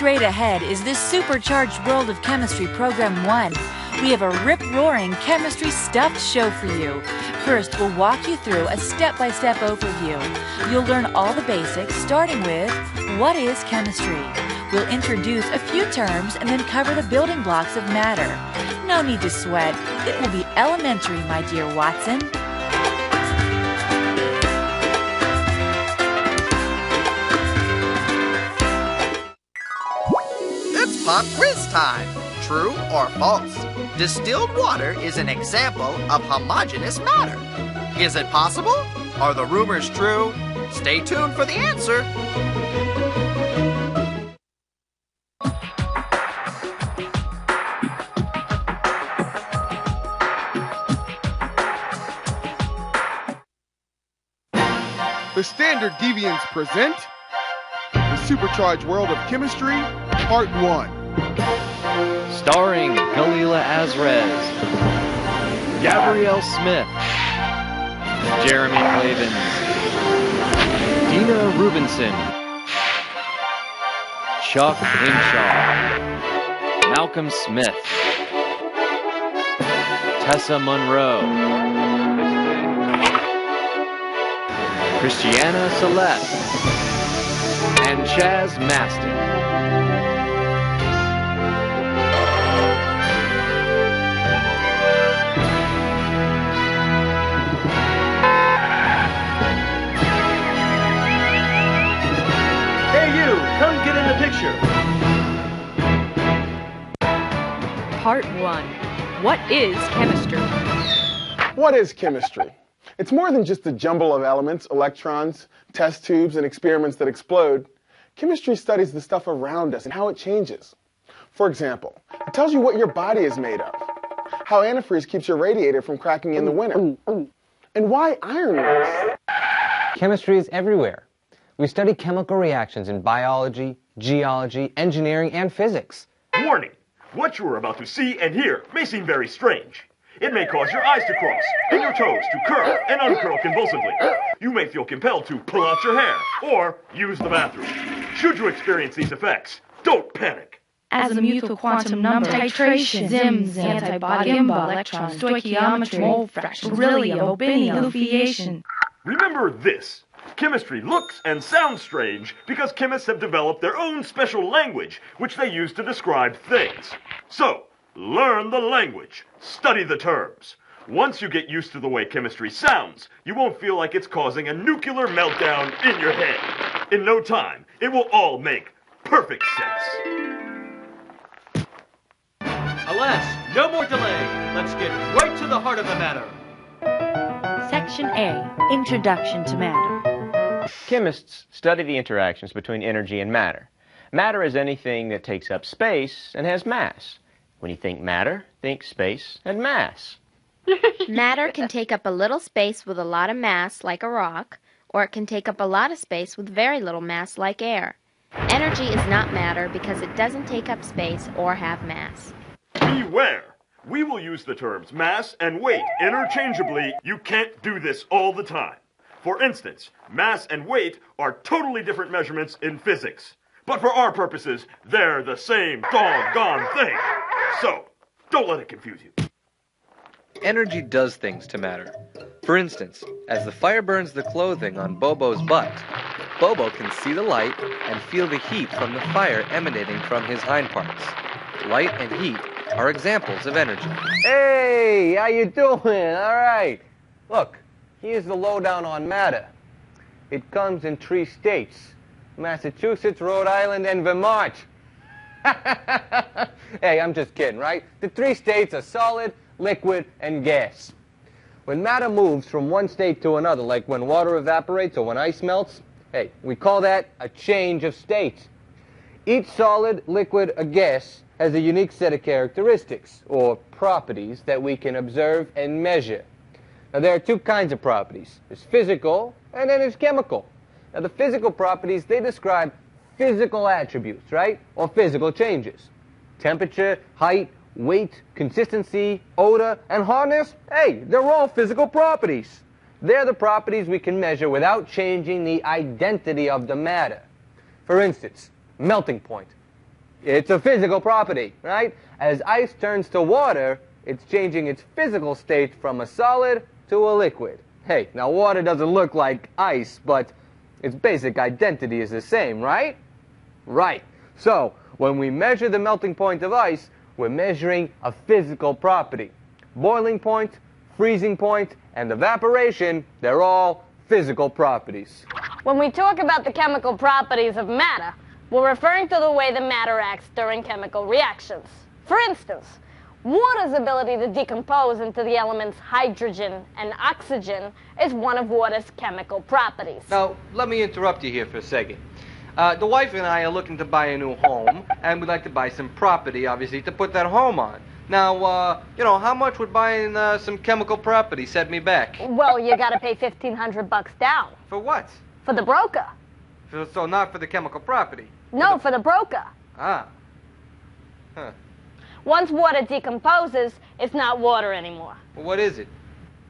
Straight ahead is this supercharged world of chemistry program 1. We have a rip-roaring chemistry stuffed show for you. First, we'll walk you through a step-by-step overview. You'll learn all the basics, starting with what is chemistry. We'll introduce a few terms and then cover the building blocks of matter. No need to sweat. It will be elementary, my dear Watson. It's pop quiz time. True or false? Distilled water is an example of homogeneous matter. Is it possible? Are the rumors true? Stay tuned for the answer. The Standard Deviants present The Supercharged World of Chemistry, Part 1. Starring Galila Azrez, Gabrielle Smith, Jeremy Clavens, Dina Rubinson, Chuck Hinshaw, Malcolm Smith, Tessa Monroe, Christiana Celeste, and Chaz Maston. Come get in the picture. Part 1. What is chemistry? What is chemistry? It's more than just a jumble of elements, electrons, test tubes, and experiments that explode. Chemistry studies the stuff around us and how it changes. For example, it tells you what your body is made of, how antifreeze keeps your radiator from cracking in the winter, and why iron works. Chemistry is everywhere. We study chemical reactions in biology, geology, engineering, and physics. Warning! What you are about to see and hear may seem very strange. It may cause your eyes to cross and your toes to curl and uncurl convulsively. You may feel compelled to pull out your hair or use the bathroom. Should you experience these effects, don't panic. Azimuthal quantum number titration, ZIMS, antibody, Gimba, electron, stoichiometry, mole fraction, beryllium, obinium, lithiation. Remember this. Chemistry looks and sounds strange because chemists have developed their own special language, which they use to describe things. So, learn the language. Study the terms. Once you get used to the way chemistry sounds, you won't feel like it's causing a nuclear meltdown in your head. In no time, it will all make perfect sense. Alas, no more delay. Let's get right to the heart of the matter. Section A, Introduction to Matter. Chemists study the interactions between energy and matter. Matter is anything that takes up space and has mass. When you think matter, think space and mass. Matter can take up a little space with a lot of mass, like a rock, or it can take up a lot of space with very little mass, like air. Energy is not matter because it doesn't take up space or have mass. Beware! We will use the terms mass and weight interchangeably. You can't do this all the time. For instance, mass and weight are totally different measurements in physics. But for our purposes, they're the same doggone thing. So, don't let it confuse you. Energy does things to matter. For instance, as the fire burns the clothing on Bobo's butt, Bobo can see the light and feel the heat from the fire emanating from his hindparts. Light and heat are examples of energy. Hey, how you doing? All right. Look, here's the lowdown on matter. It comes in 3 states: Massachusetts, Rhode Island, and Vermont. Hey, I'm just kidding, right? The 3 states are solid, liquid, and gas. When matter moves from one state to another, like when water evaporates or when ice melts, hey, we call that a change of state. Each solid, liquid, or gas has a unique set of characteristics, or properties, that we can observe and measure. Now, there are 2 kinds of properties. There's physical, and then there's chemical. Now, the physical properties, they describe physical attributes, right? Or physical changes. Temperature, height, weight, consistency, odor, and hardness, hey, they're all physical properties. They're the properties we can measure without changing the identity of the matter. For instance, melting point. It's a physical property, right? As ice turns to water, it's changing its physical state from a solid to a liquid. Hey, now water doesn't look like ice, but its basic identity is the same, right? Right. So, when we measure the melting point of ice, we're measuring a physical property. Boiling point, freezing point, and evaporation, they're all physical properties. When we talk about the chemical properties of matter, we're referring to the way the matter acts during chemical reactions. For instance, water's ability to decompose into the elements hydrogen and oxygen is one of water's chemical properties. Now, let me interrupt you here for a second. The wife and I are looking to buy a new home, and we'd like to buy some property, obviously, to put that home on. Now, how much would buying some chemical property set me back? Well, you gotta pay $1,500 down. For what? For the broker. So not for the chemical property? No, for the broker. Ah. Huh. Once water decomposes, it's not water anymore. Well, what is it?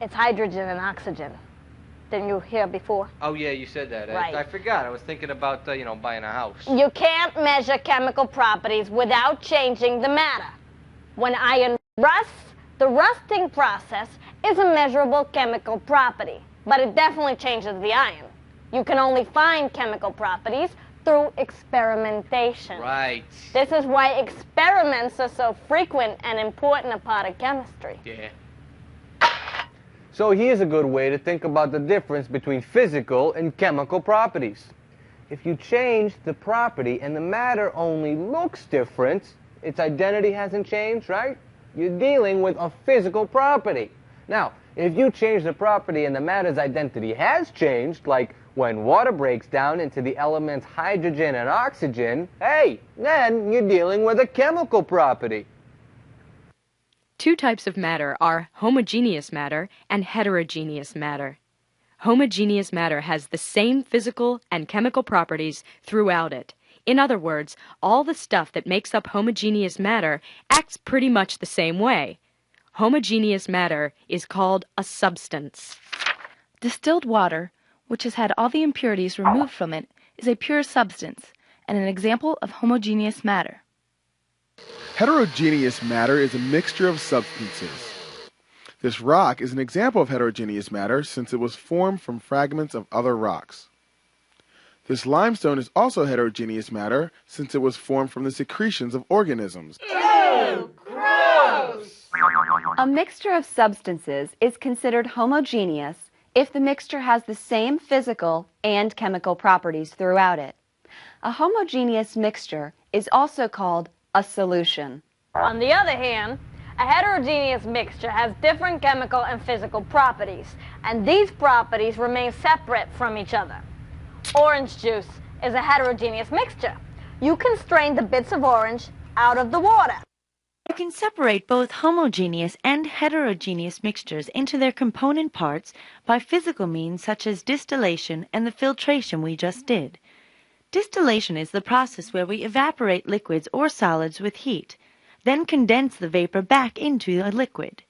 It's hydrogen and oxygen. Didn't you hear before? Oh, yeah, you said that. Right. I forgot. I was thinking about, buying a house. You can't measure chemical properties without changing the matter. When iron rusts, the rusting process is a measurable chemical property, but it definitely changes the iron. You can only find chemical properties through experimentation. Right. This is why experiments are so frequent and important a part of chemistry. Yeah. So here's a good way to think about the difference between physical and chemical properties. If you change the property and the matter only looks different, its identity hasn't changed, right? You're dealing with a physical property. Now, if you change the property and the matter's identity has changed, like when water breaks down into the elements hydrogen and oxygen, hey, then you're dealing with a chemical property. Two types of matter are homogeneous matter and heterogeneous matter. Homogeneous matter has the same physical and chemical properties throughout it. In other words, all the stuff that makes up homogeneous matter acts pretty much the same way. Homogeneous matter is called a substance. Distilled water, which has had all the impurities removed from it, is a pure substance and an example of homogeneous matter. Heterogeneous matter is a mixture of substances. This rock is an example of heterogeneous matter since it was formed from fragments of other rocks. This limestone is also heterogeneous matter since it was formed from the secretions of organisms. Ew, gross! A mixture of substances is considered homogeneous if the mixture has the same physical and chemical properties throughout it. A homogeneous mixture is also called a solution. On the other hand, a heterogeneous mixture has different chemical and physical properties, and these properties remain separate from each other. Orange juice is a heterogeneous mixture. You can strain the bits of orange out of the water. You can separate both homogeneous and heterogeneous mixtures into their component parts by physical means such as distillation and the filtration we just did. Distillation is the process where we evaporate liquids or solids with heat, then condense the vapor back into a liquid.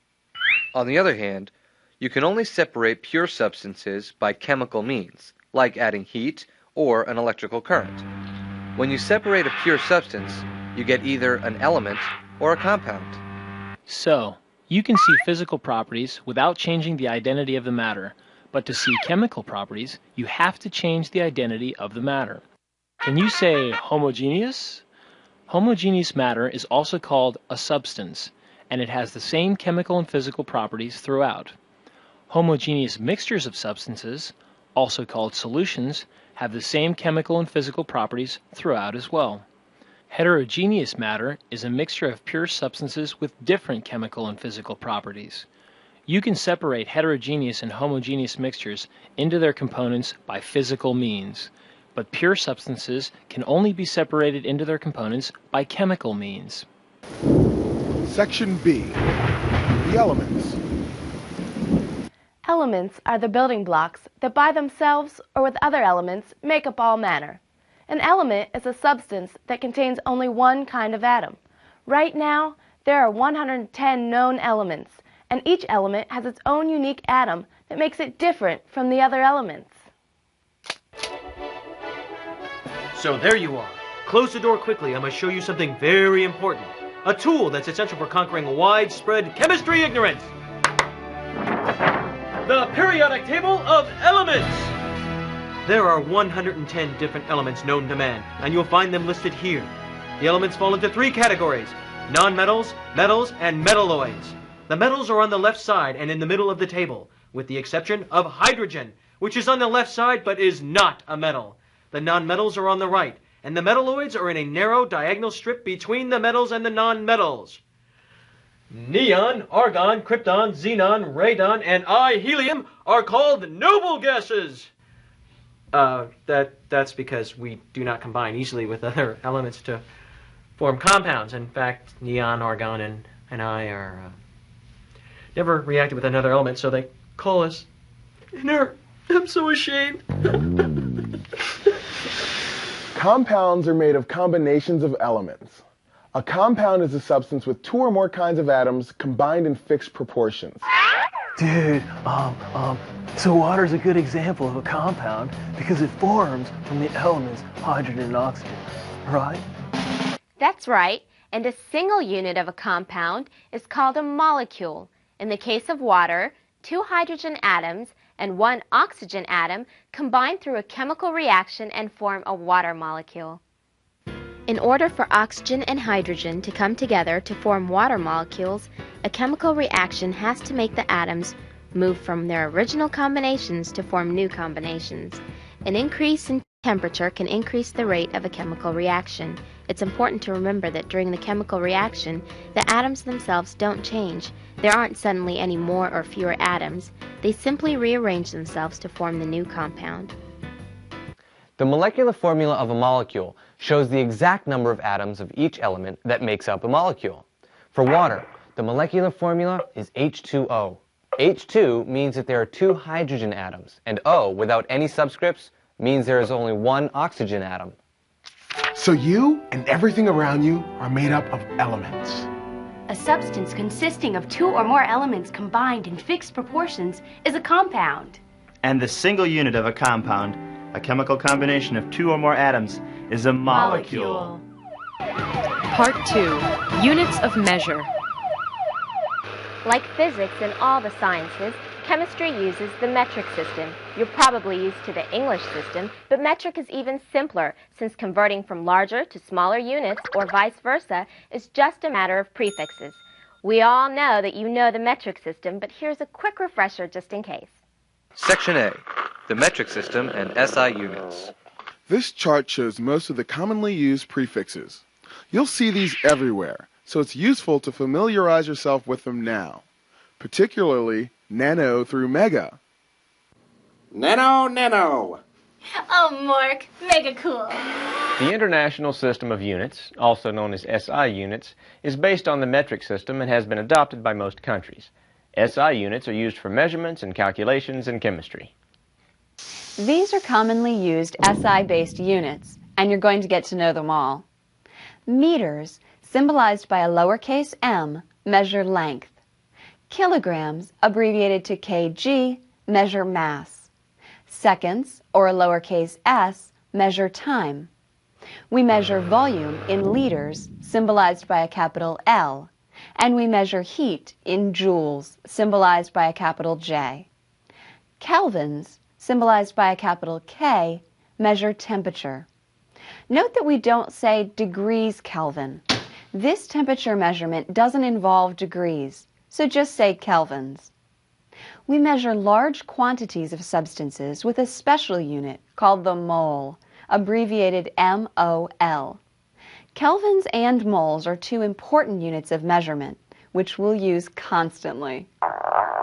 On the other hand, you can only separate pure substances by chemical means, like adding heat or an electrical current. When you separate a pure substance, you get either an element or a compound. So, you can see physical properties without changing the identity of the matter, but to see chemical properties, you have to change the identity of the matter. Can you say homogeneous? Homogeneous matter is also called a substance, and it has the same chemical and physical properties throughout. Homogeneous mixtures of substances, also called solutions, have the same chemical and physical properties throughout as well. Heterogeneous matter is a mixture of pure substances with different chemical and physical properties. You can separate heterogeneous and homogeneous mixtures into their components by physical means, but pure substances can only be separated into their components by chemical means. Section B, the elements. Elements are the building blocks that by themselves or with other elements make up all matter. An element is a substance that contains only one kind of atom. Right now, there are 110 known elements, and each element has its own unique atom that makes it different from the other elements. So there you are. close the door quickly. I must show you something very important. A tool that's essential for conquering widespread chemistry ignorance. The periodic table of elements. There are 110 different elements known to man, and you'll find them listed here. The elements fall into 3 categories: nonmetals, metals, and metalloids. The metals are on the left side and in the middle of the table, with the exception of hydrogen, which is on the left side but is not a metal. The nonmetals are on the right, and the metalloids are in a narrow diagonal strip between the metals and the nonmetals. Neon, argon, krypton, xenon, radon, and helium are called noble gases. That's because we do not combine easily with other elements to form compounds. In fact, neon, argon, and I are never reacted with another element, so they call us inert. I'm so ashamed. Compounds are made of combinations of elements. A compound is a substance with 2 or more kinds of atoms combined in fixed proportions. Dude, so water's a good example of a compound because it forms from the elements hydrogen and oxygen, right? That's right, and a single unit of a compound is called a molecule. In the case of water, 2 hydrogen atoms and 1 oxygen atom combine through a chemical reaction and form a water molecule. In order for oxygen and hydrogen to come together to form water molecules, a chemical reaction has to make the atoms move from their original combinations to form new combinations. An increase in temperature can increase the rate of a chemical reaction. It's important to remember that during the chemical reaction, the atoms themselves don't change. There aren't suddenly any more or fewer atoms. They simply rearrange themselves to form the new compound. The molecular formula of a molecule shows the exact number of atoms of each element that makes up a molecule. For water, the molecular formula is H2O. H2 means that there are 2 hydrogen atoms, and O, without any subscripts, means there is only 1 oxygen atom. So you and everything around you are made up of elements. A substance consisting of 2 or more elements combined in fixed proportions is a compound. And the single unit of a compound, a chemical combination of 2 or more atoms, is a molecule. Part 2. Units of measure. Like physics and all the sciences, chemistry uses the metric system. You're probably used to the English system, but metric is even simpler, since converting from larger to smaller units, or vice versa, is just a matter of prefixes. We all know that you know the metric system, but here's a quick refresher just in case. Section A, the metric system and SI units. This chart shows most of the commonly used prefixes. You'll see these everywhere, so it's useful to familiarize yourself with them now, particularly nano through mega. Nano. Oh, Mark, mega cool. The International System of Units, also known as SI units, is based on the metric system and has been adopted by most countries. SI units are used for measurements and calculations in chemistry. These are commonly used SI-based units, and you're going to get to know them all. Meters, symbolized by a lowercase m, measure length. Kilograms, abbreviated to kg, measure mass. Seconds, or a lowercase s, measure time. We measure volume in liters, symbolized by a capital L, and we measure heat in joules, symbolized by a capital J. Kelvins, symbolized by a capital K, measure temperature. Note that we don't say degrees Kelvin. This temperature measurement doesn't involve degrees, so just say kelvins. We measure large quantities of substances with a special unit called the mole, abbreviated MOL. Kelvins and moles are 2 important units of measurement, which we'll use constantly.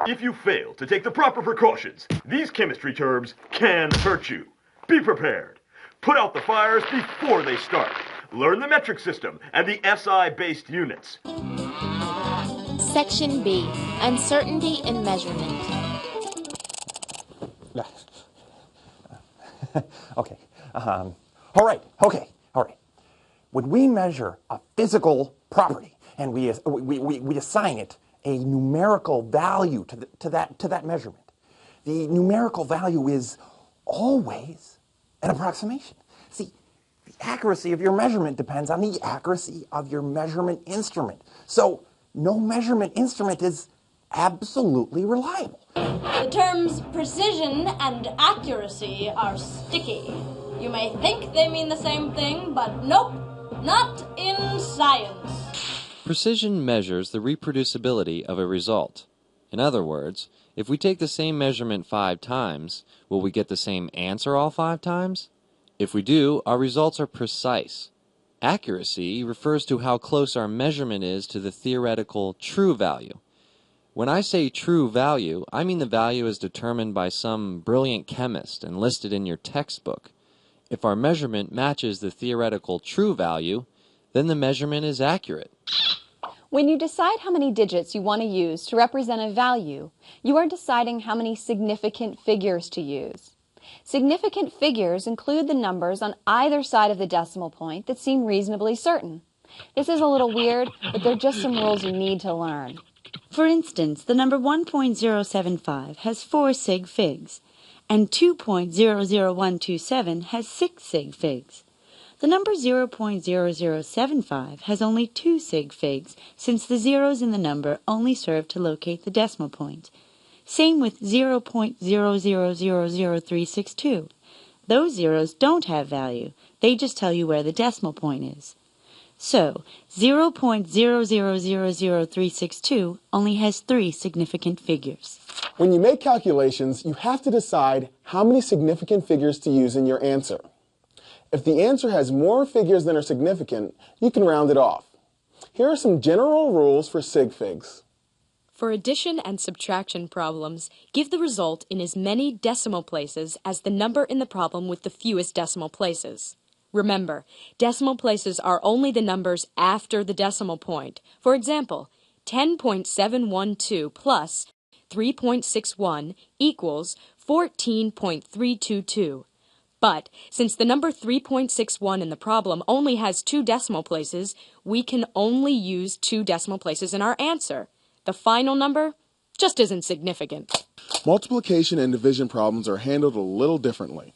If you fail to take the proper precautions, these chemistry terms can hurt you. Be prepared. Put out the fires before they start. Learn the metric system and the SI-based units. Section B, uncertainty in measurement. Okay. All right. When we measure a physical property and we assign it a numerical value to that measurement, the numerical value is always an approximation. See, the accuracy of your measurement depends on the accuracy of your measurement instrument. So no measurement instrument is absolutely reliable. The terms precision and accuracy are sticky. You may think they mean the same thing, but nope, not in science. Precision measures the reproducibility of a result. In other words, if we take the same measurement 5 times, will we get the same answer all 5 times? If we do, our results are precise. Accuracy refers to how close our measurement is to the theoretical true value. When I say true value, I mean the value is determined by some brilliant chemist and listed in your textbook. If our measurement matches the theoretical true value, then the measurement is accurate. When you decide how many digits you want to use to represent a value, you are deciding how many significant figures to use. Significant figures include the numbers on either side of the decimal point that seem reasonably certain. This is a little weird, but they're just some rules you need to learn. For instance, the number 1.075 has 4 sig figs, and 2.00127 has 6 sig figs. The number 0.0075 has only 2 sig figs, since the zeros in the number only serve to locate the decimal point. Same with 0.0000362. Those zeros don't have value. They just tell you where the decimal point is. So, 0.0000362 only has 3 significant figures. When you make calculations, you have to decide how many significant figures to use in your answer. If the answer has more figures than are significant, you can round it off. Here are some general rules for sig figs. For addition and subtraction problems, give the result in as many decimal places as the number in the problem with the fewest decimal places. Remember, decimal places are only the numbers after the decimal point. For example, 10.712 plus 3.61 equals 14.322. But since the number 3.61 in the problem only has 2 decimal places, we can only use 2 decimal places in our answer. The final number just isn't significant. Multiplication and division problems are handled a little differently.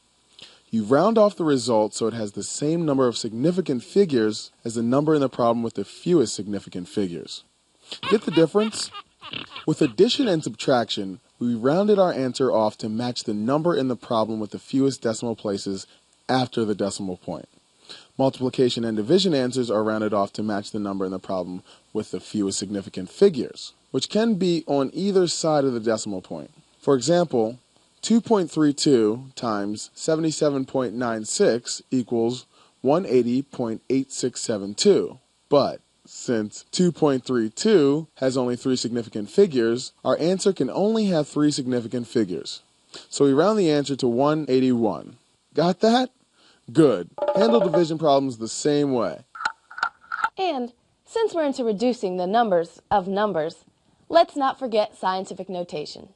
You round off the result so it has the same number of significant figures as the number in the problem with the fewest significant figures. Get the difference? With addition and subtraction, we rounded our answer off to match the number in the problem with the fewest decimal places after the decimal point. Multiplication and division answers are rounded off to match the number in the problem with the fewest significant figures, which can be on either side of the decimal point. For example, 2.32 times 77.96 equals 180.8672. But since 2.32 has only 3 significant figures, our answer can only have 3 significant figures. So we round the answer to 181. Got that? Good. Handle division problems the same way. And since we're into reducing the numbers of numbers, let's not forget scientific notation.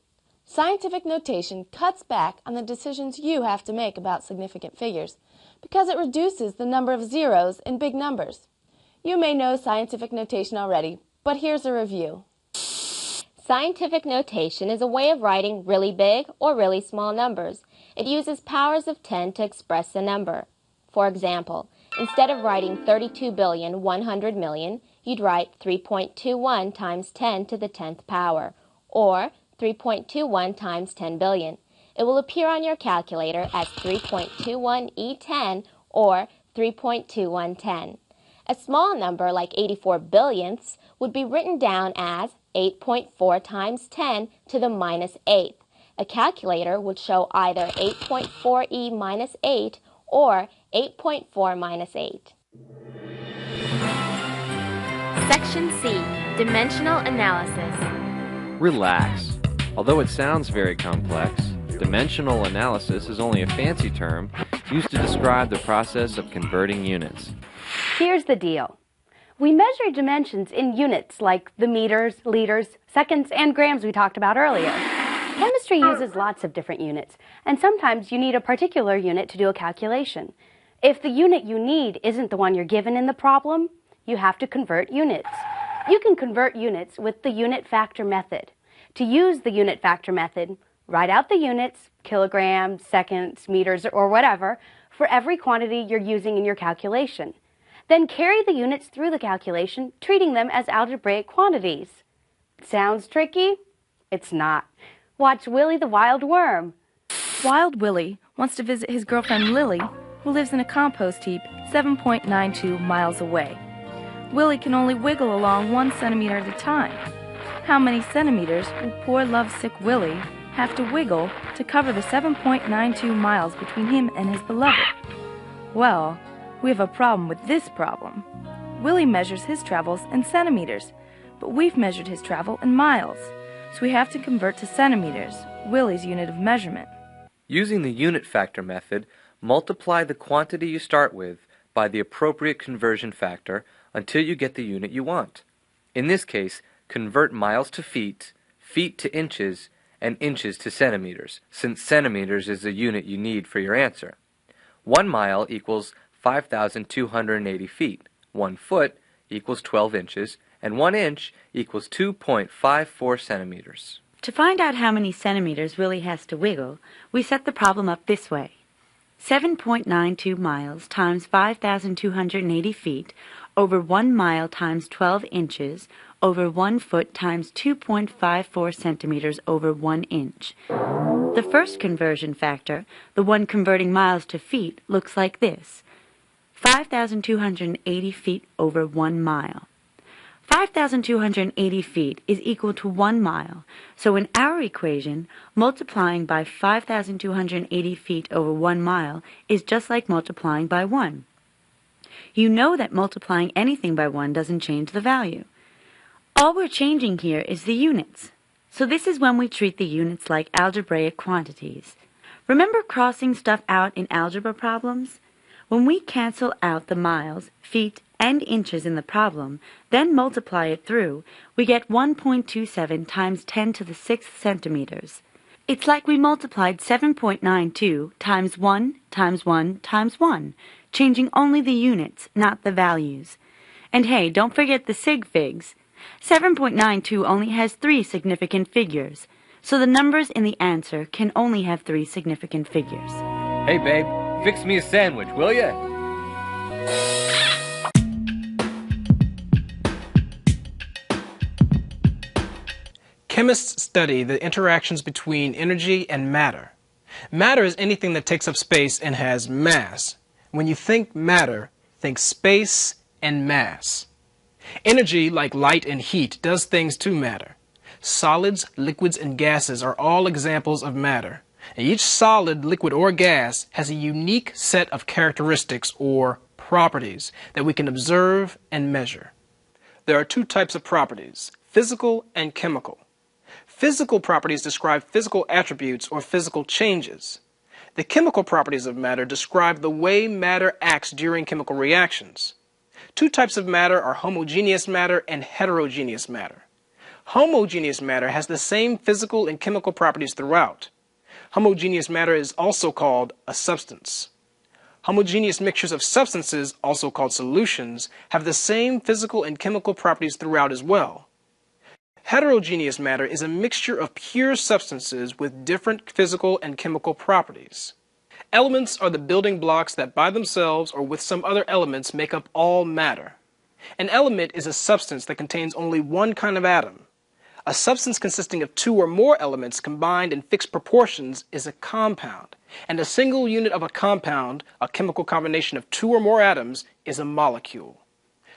Scientific notation cuts back on the decisions you have to make about significant figures because it reduces the number of zeros in big numbers. You may know scientific notation already, but here's a review. Scientific notation is a way of writing really big or really small numbers. It uses powers of 10 to express a number. For example, instead of writing 32,100,000,000, you'd write 3.21 times 10 to the 10th power, or 3.21 times 10 billion. It will appear on your calculator as 3.21E10 or 3.2110. A small number like 84 billionths would be written down as 8.4 times 10 to the minus 8th. A calculator would show either 8.4e minus 8 or 8.4 minus 8. Section C, Dimensional Analysis. Relax. Although it sounds very complex, dimensional analysis is only a fancy term used to describe the process of converting units. Here's the deal. We measure dimensions in units like the meters, liters, seconds, and grams we talked about earlier. Chemistry uses lots of different units, and sometimes you need a particular unit to do a calculation. If the unit you need isn't the one you're given in the problem, you have to convert units. You can convert units with the unit factor method. To use the unit factor method, write out the units, kilograms, seconds, meters, or whatever, for every quantity you're using in your calculation. Then carry the units through the calculation, treating them as algebraic quantities. Sounds tricky? It's not. Watch Willie the Wild Worm. Wild Willie wants to visit his girlfriend Lily, who lives in a compost heap 7.92 miles away. Willie can only wiggle along 1 centimeter at a time. How many centimeters will poor lovesick Willie have to wiggle to cover the 7.92 miles between him and his beloved? Well, we have a problem with this problem. Willie measures his travels in centimeters, but we've measured his travel in miles, so we have to convert to centimeters, Willie's unit of measurement. Using the unit factor method, multiply the quantity you start with by the appropriate conversion factor until you get the unit you want. In this case, convert miles to feet, feet to inches, and inches to centimeters, since centimeters is the unit you need for your answer. 1 mile equals 5,280 feet, 1 foot equals 12 inches, and 1 inch equals 2.54 centimeters. To find out how many centimeters Willie has to wiggle, we set the problem up this way. 7.92 miles times 5,280 feet over 1 mile times 12 inches over 1 foot times 2.54 centimeters over 1 inch. The first conversion factor, the one converting miles to feet, looks like this. 5,280 feet over 1 mile. 5,280 feet is equal to 1 mile, so in our equation, multiplying by 5,280 feet over 1 mile is just like multiplying by 1. You know that multiplying anything by 1 doesn't change the value. All we're changing here is the units, so this is when we treat the units like algebraic quantities. Remember crossing stuff out in algebra problems? When we cancel out the miles, feet, and inches in the problem, then multiply it through, we get 1.27 times 10 to the 6th centimeters. It's like we multiplied 7.92 times 1 times 1 times 1, changing only the units, not the values. And hey, don't forget the sig figs. 7.92 only has 3 significant figures, so the numbers in the answer can only have 3 significant figures. Hey babe, fix me a sandwich, will ya? Chemists study the interactions between energy and matter. Matter is anything that takes up space and has mass. When you think matter, think space and mass. Energy, like light and heat, does things to matter. Solids, liquids, and gases are all examples of matter. And each solid, liquid, or gas has a unique set of characteristics or properties that we can observe and measure. There are 2 types of properties, physical and chemical. Physical properties describe physical attributes or physical changes. The chemical properties of matter describe the way matter acts during chemical reactions. 2 types of matter are homogeneous matter and heterogeneous matter. Homogeneous matter has the same physical and chemical properties throughout. Homogeneous matter is also called a substance. Homogeneous mixtures of substances, also called solutions, have the same physical and chemical properties throughout as well. Heterogeneous matter is a mixture of pure substances with different physical and chemical properties. Elements are the building blocks that by themselves or with some other elements make up all matter. An element is a substance that contains only one kind of atom. A substance consisting of 2 or more elements combined in fixed proportions is a compound, and a single unit of a compound, a chemical combination of 2 or more atoms, is a molecule.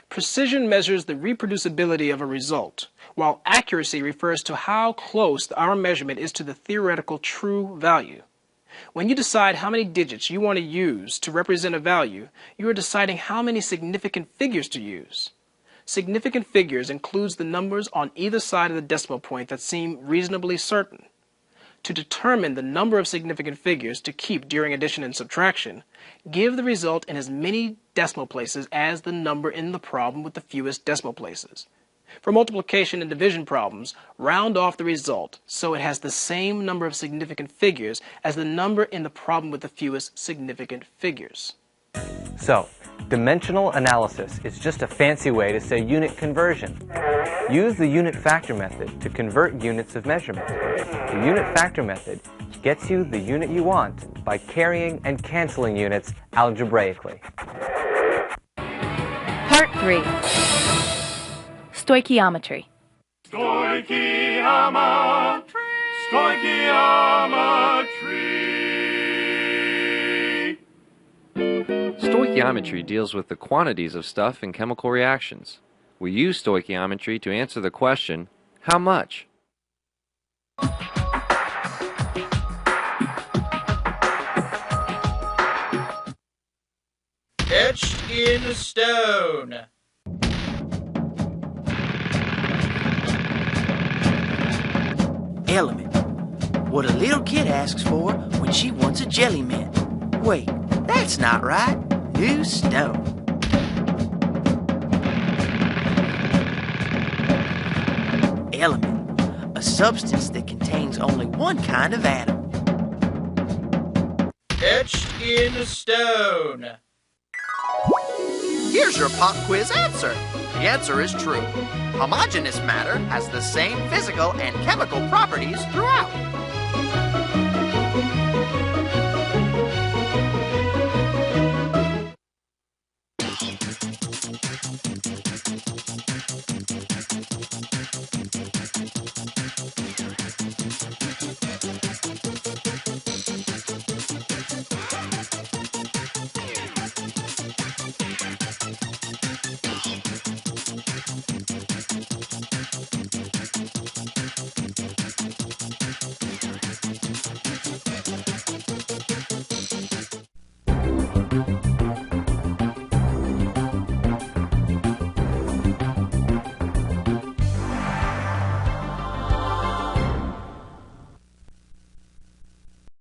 Precision measures the reproducibility of a result, while accuracy refers to how close our measurement is to the theoretical true value. When you decide how many digits you want to use to represent a value, you are deciding how many significant figures to use. Significant figures includes the numbers on either side of the decimal point that seem reasonably certain. To determine the number of significant figures to keep during addition and subtraction, give the result in as many decimal places as the number in the problem with the fewest decimal places. For multiplication and division problems, round off the result so it has the same number of significant figures as the number in the problem with the fewest significant figures. So, dimensional analysis is just a fancy way to say unit conversion. Use the unit factor method to convert units of measurement. The unit factor method gets you the unit you want by carrying and canceling units algebraically. Part 3. Stoichiometry. Stoichiometry. Stoichiometry deals with the quantities of stuff in chemical reactions. We use stoichiometry to answer the question, how much? Etched in stone. Element. What a little kid asks for when she wants a jelly mint. Wait, that's not right. New stone. Element. A substance that contains only one kind of atom. Etched in stone. Here's your pop quiz answer. The answer is true. Homogeneous matter has the same physical and chemical properties throughout.